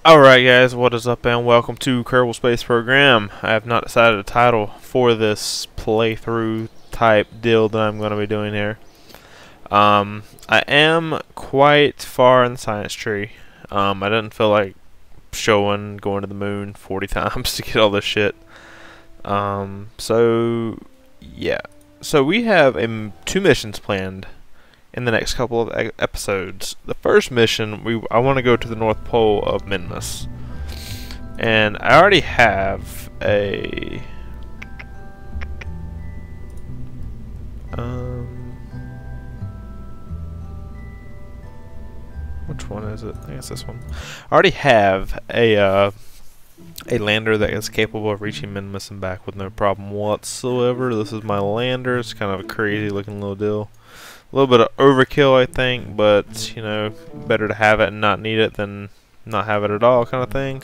Alright guys, what is up and welcome to Kerbal Space Program. I have not decided a title for this playthrough type deal that I'm going to be doing here. I am quite far in the science tree. I didn't feel like going to the moon 40 times to get all this shit. Yeah. So we have two missions planned in the next couple of episodes. The first mission, I want to go to the North Pole of Minmus, and I already have a which one is it? I think it's this one. I already have a lander that is capable of reaching Minmus and back with no problem whatsoever. This is my lander. It's kind of a crazy looking little deal. A little bit of overkill, I think, but, you know, better to have it and not need it than not have it at all, kind of thing.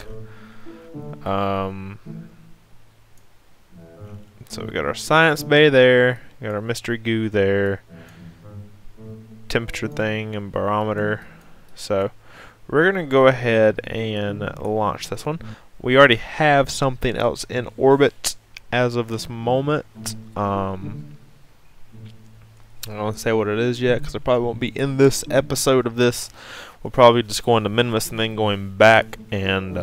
So we got our science bay there, we got our mystery goo there, temperature thing and barometer. So we're going to go ahead and launch this one. We already have something else in orbit as of this moment. I don't want to say what it is yet because it probably won't be in this episode of this. We'll probably just go into Minmus and then going back and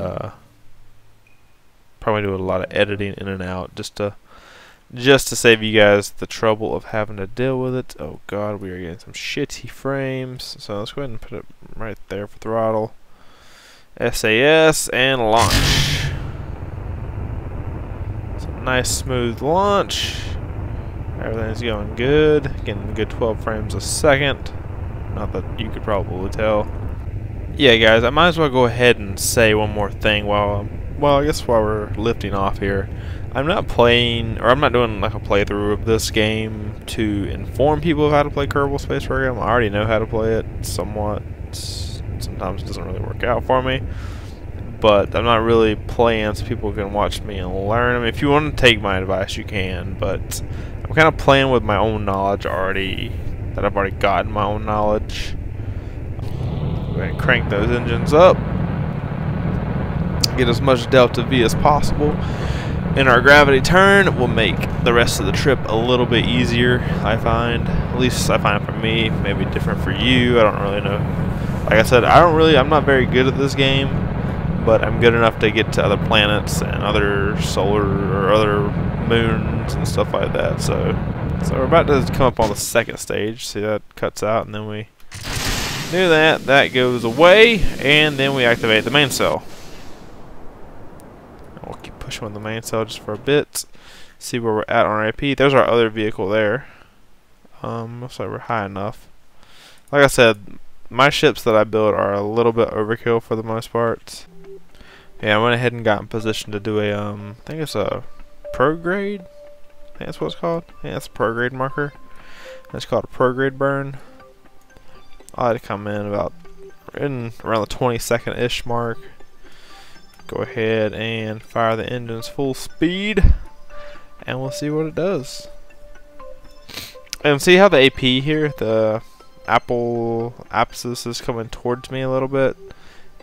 probably do a lot of editing in and out just to save you guys the trouble of having to deal with it. Oh god, we are getting some shitty frames. So let's go ahead and put it right there for throttle. SAS and launch. It's a nice smooth launch. Everything's going good, getting good 12 frames a second. Not that you could probably tell. Yeah, guys, I might as well go ahead and say one more thing while we're lifting off here. I'm not playing, or I'm not doing like a playthrough of this game to inform people of how to play Kerbal Space Program. I already know how to play it somewhat. Sometimes it doesn't really work out for me. But I'm not really playing so people can watch me and learn. I mean, if you want to take my advice, you can, but I'm kind of playing with my own knowledge already, that I've already gotten my own knowledge. Go ahead and crank those engines up. Get as much delta V as possible. And our gravity turn will make the rest of the trip a little bit easier, I find. At least I find for me, maybe different for you, I don't really know. Like I said, I'm not very good at this game, but I'm good enough to get to other planets and other solar or other moons and stuff like that. So we're about to come up on the second stage. See, that cuts out, and then we do that. That goes away, and then we activate the main cell. We'll keep pushing on the main cell just for a bit. See where we're at on our AP. There's our other vehicle there. Looks like we're high enough. Like I said, my ships that I build are a little bit overkill for the most part. Yeah, I went ahead and got in position to do a, I think it's a prograde. I think that's what it's called. I think that's a prograde marker. It's called a prograde burn. I like to come in around the 20-second-ish mark. Go ahead and fire the engines full speed, and we'll see what it does. And see how the AP here, the apsis is coming towards me a little bit.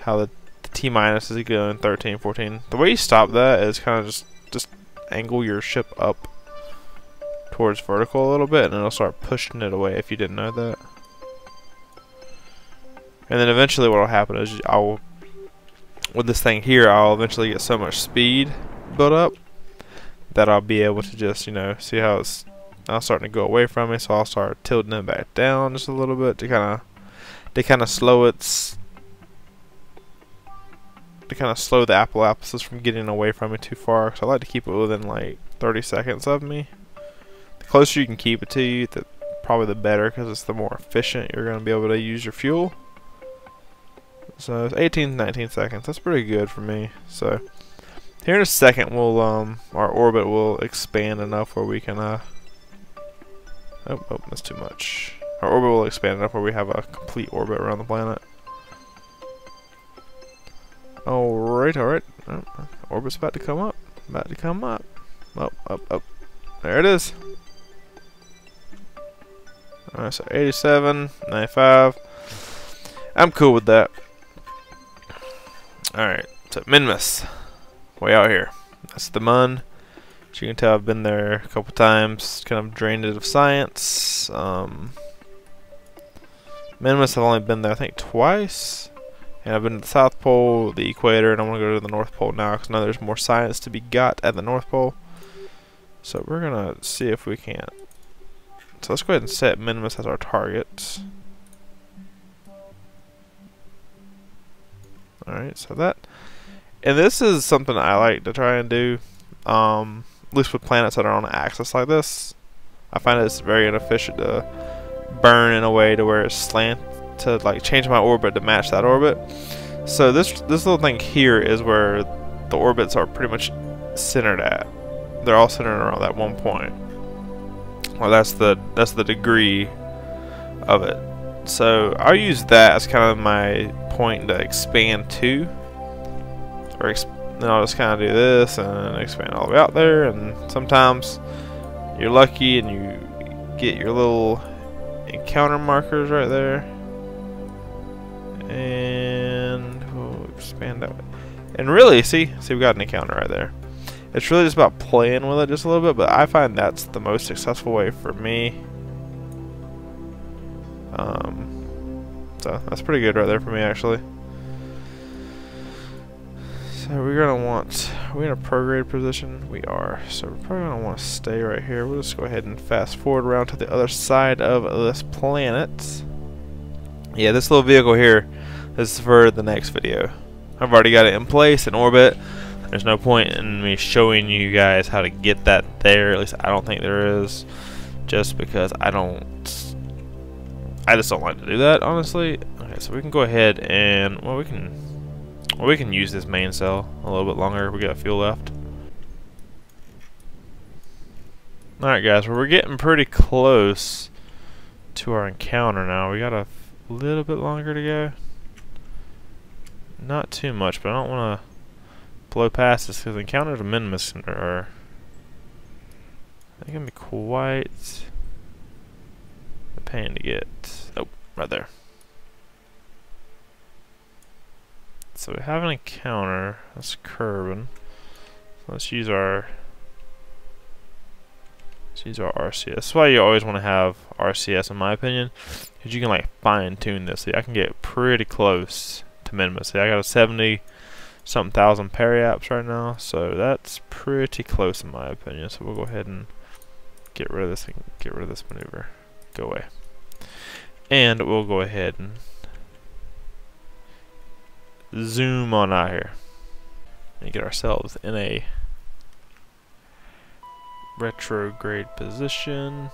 How the T-minus is going 13, 14. The way you stop that is kind of just angle your ship up towards vertical a little bit, and it'll start pushing it away if you didn't know that. And then eventually what will happen is with this thing here, I'll eventually get so much speed built up that I'll be able to just, you know, see how it's now starting to go away from me, so I'll start tilting it back down just a little bit to kind of slow the apsis from getting away from me too far, because I like to keep it within like 30 seconds of me. The closer you can keep it to you, probably the better, because it's the more efficient you're going to be able to use your fuel. So it's 18 to 19 seconds. That's pretty good for me. So here in a second, our orbit will expand enough where we can oh, that's too much. Our orbit will expand enough where we have a complete orbit around the planet. Alright. Orbit's about to come up. Up. There it is. Alright, so 87, 95. I'm cool with that. Alright, so Minmus. Way out here. That's the Mun. As you can tell, I've been there a couple times. Kind of drained it of science. Minmus, I've only been there, I think, twice. And I've been to the South Pole, the Equator, and I want to go to the North Pole now because I know there's more science to be got at the North Pole. So we're going to see if we can. So let's go ahead and set Minmus as our target. Alright, so that. And this is something I like to try and do. At least with planets that are on an axis like this. I find it's very inefficient to burn in a way to where it's slant to like change my orbit to match that orbit. So this little thing here is where the orbits are pretty much centered at. They're all centered around that one point. Well, that's the degree of it. So I'll use that as kind of my point to expand to. Or then I'll just kind of do this and expand all the way out there. And sometimes you're lucky and you get your little encounter markers right there. And we'll expand that way. And really, see we got an encounter right there. It's really just about playing with it just a little bit, but I find that's the most successful way for me. So that's pretty good right there for me, actually. So we're gonna want, are we in a prograde position? We are. So we're probably gonna want to stay right here. We'll just go ahead and fast forward around to the other side of this planet. Yeah, this little vehicle here is for the next video. I've already got it in place in orbit. There's no point in me showing you guys how to get that there. At least I don't think there is. Just because I just don't like to do that, honestly. Okay, so we can go ahead and we can use this main cell a little bit longer. We got fuel left. Alright guys, well, we're getting pretty close to our encounter now. We got a little bit longer to go. Not too much, but I don't want to blow past this because encounters of Minmus are, they can be quite a pain to get. Oh, right there. So we have an encounter. That's Kerbal. So let's use our RCS. That's why you always want to have RCS, in my opinion, because you can like fine tune this. See, I can get pretty close to Minmus. See, I got a 70-something thousand periaps right now, so that's pretty close in my opinion. So we'll go ahead and get rid of this and get rid of this maneuver. Go away. And we'll go ahead and zoom on out here and get ourselves in a retrograde position.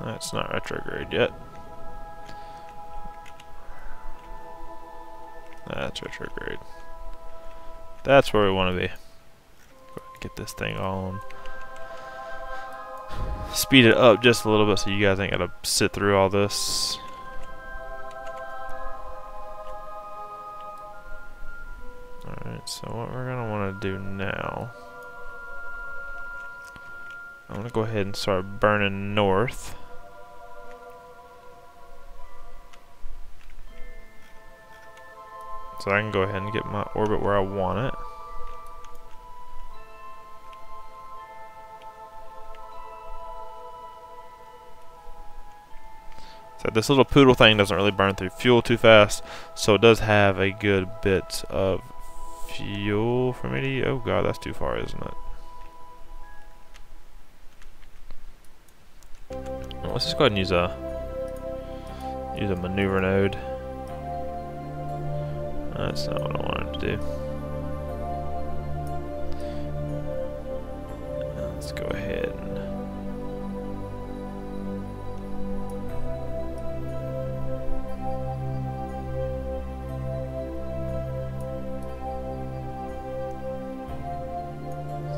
That's not retrograde yet. That's retrograde. That's where we want to be. Get this thing on. Speed it up just a little bit so you guys ain't gotta sit through all this. Alright, so what we're gonna want to do now, I'm gonna go ahead and start burning north. So I can go ahead and get my orbit where I want it. So this little poodle thing doesn't really burn through fuel too fast, so it does have a good bit of fuel for me to use. Oh god, that's too far, isn't it? Well, let's just go ahead and use a maneuver node. That's not what I wanted to do. Let's go ahead and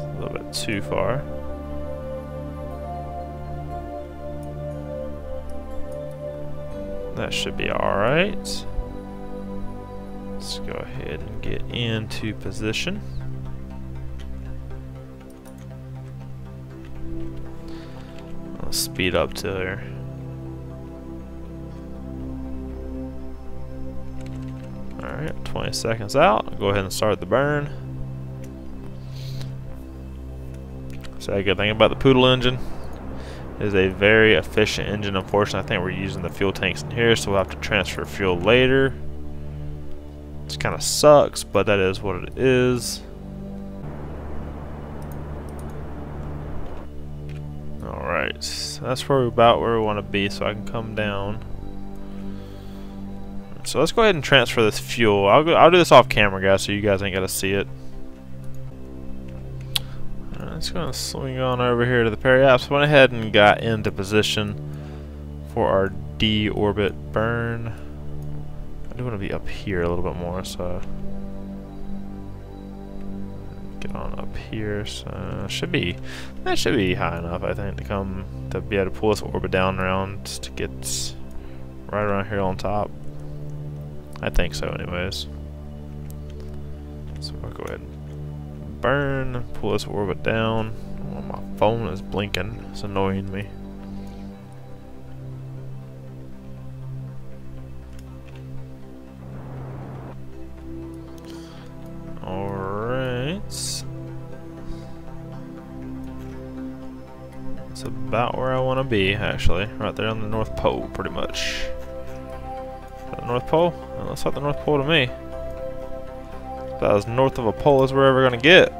a little bit too far. That should be alright. Let's go ahead and get into position. speed up to there. Alright, 20 seconds out. Go ahead and start the burn. So a good thing about the Poodle engine is a very efficient engine. Unfortunately, I think we're using the fuel tanks in here, so we'll have to transfer fuel later. It kind of sucks, but that is what it is. Alright, so that's about where we want to be, so I can come down. So let's go ahead and transfer this fuel. I'll do this off camera, guys, so you guys ain't got to see it. Let's go and swing on over here to the periapse. Went ahead and got into position for our D-orbit burn. I do want to be up here a little bit more, so get on up here. So that should be high enough, I think, to be able to pull this orbit down around to get right around here on top. I think so, anyways. So I'll go ahead and burn, pull this orbit down. Oh, my phone is blinking. It's annoying me. Alright. That's about where I want to be, actually. Right there on the North Pole, pretty much. The North Pole? Well, looks like the North Pole to me. About as north of a pole as we're ever going to get.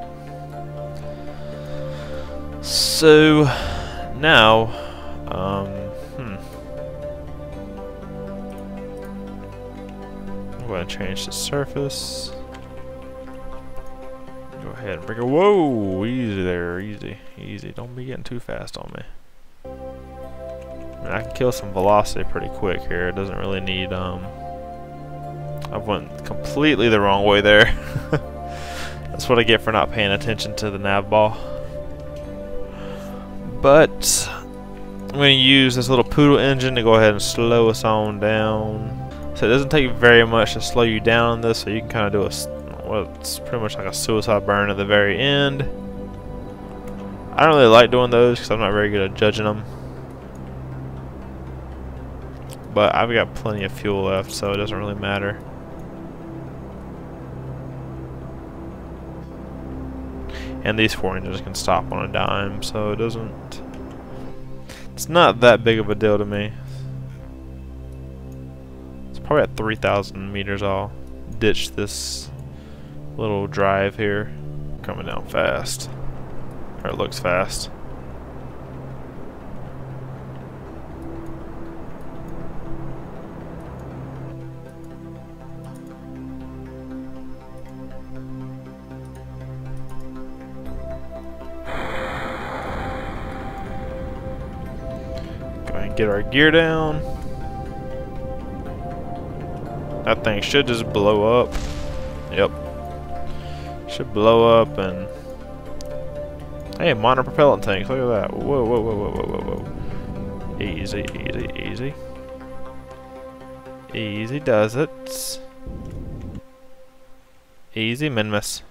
So, now, I'm going to change the surface. Go ahead and bring it. Whoa! Easy there, easy. Easy. Don't be getting too fast on me. I mean, I can kill some velocity pretty quick here. It doesn't really need, I went completely the wrong way there. That's what I get for not paying attention to the nav ball. But I'm going to use this little Poodle engine to go ahead and slow us on down. So it doesn't take very much to slow you down on this, so you can kind of do it's pretty much like a suicide burn at the very end. I don't really like doing those because I'm not very good at judging them. But I've got plenty of fuel left, so it doesn't really matter. And these 4 engines can stop on a dime, so it's not that big of a deal to me. It's probably at 3,000 meters. I'll ditch this little drive here. Coming down fast. Or it looks fast. Get our gear down. That thing should just blow up. Yep. Should blow up and... Hey, minor propellant tanks. Look at that. Whoa, whoa, whoa, whoa, whoa, whoa, whoa. Easy, easy, easy. Easy does it. Easy, Minmus.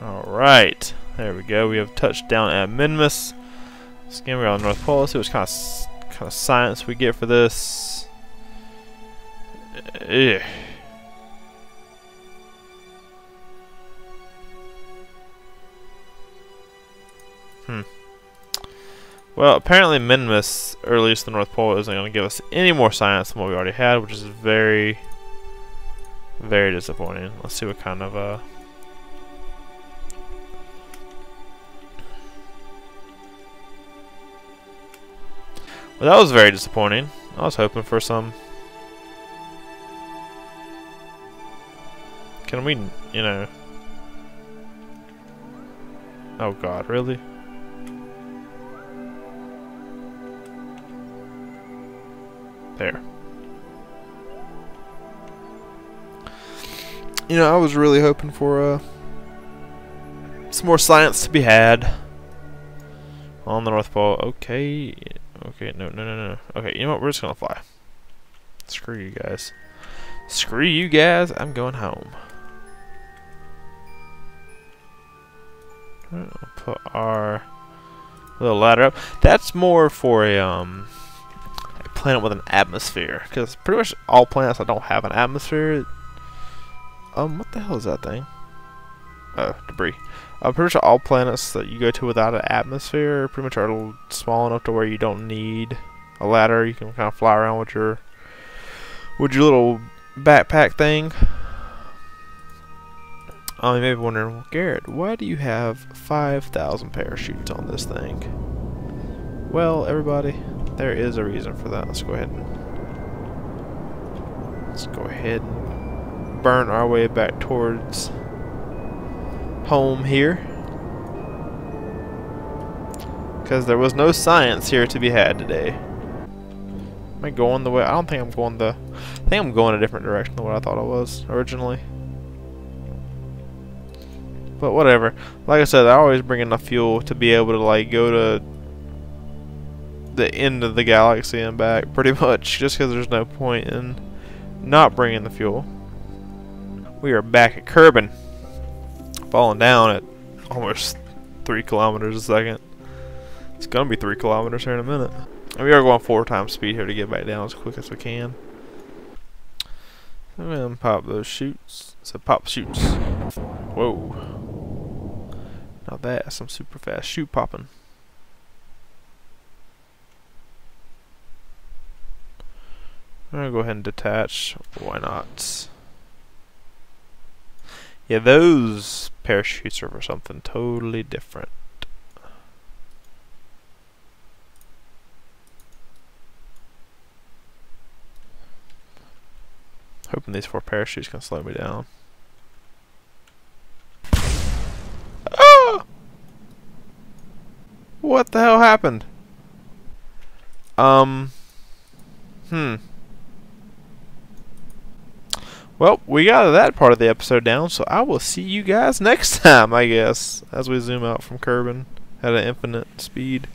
Alright. There we go. We have touched down at Minmus. Again, we're on the North Pole. Let's see what kind of science we get for this. Ugh. Well, apparently Minmus, or at least the North Pole, isn't going to give us any more science than what we already had, which is very, very disappointing. Let's see what kind of Well, that was very disappointing. I was hoping for some... Can we, you know... Oh god, really? There. You know, I was really hoping for some more science to be had on the North Pole. Okay. Okay, no. Okay, you know what? We're just gonna fly. Screw you guys. Screw you guys. I'm going home. I'll put our little ladder up. That's more for a planet with an atmosphere, because pretty much all planets that don't have an atmosphere. What the hell is that thing? Debris. Pretty much all planets that you go to without an atmosphere pretty much are small enough to where you don't need a ladder. You can kind of fly around with your little backpack thing. You may be wondering, well, Garrett, why do you have 5,000 parachutes on this thing? Well, everybody, there is a reason for that. Let's go ahead and burn our way back towards home here, because there was no science here to be had today. Am I going the way? I don't think I'm going I think I'm going a different direction than what I thought I was originally. But whatever. Like I said, I always bring enough fuel to be able to like go to the end of the galaxy and back, pretty much, just because there's no point in not bringing the fuel. We are back at Kerbal, falling down at almost 3 kilometers a second. It's gonna be 3 kilometers here in a minute. And we are going 4 times speed here to get back down as quick as we can. I'm gonna pop those chutes. So pop chutes. Whoa. Now that's some super fast chute popping. I'm gonna go ahead and detach. Why not? Yeah, those parachutes are for something totally different. Hoping these 4 parachutes can slow me down. Ah! What the hell happened? Well, we got that part of the episode down, so I will see you guys next time, I guess, as we zoom out from Kerbal at an infinite speed.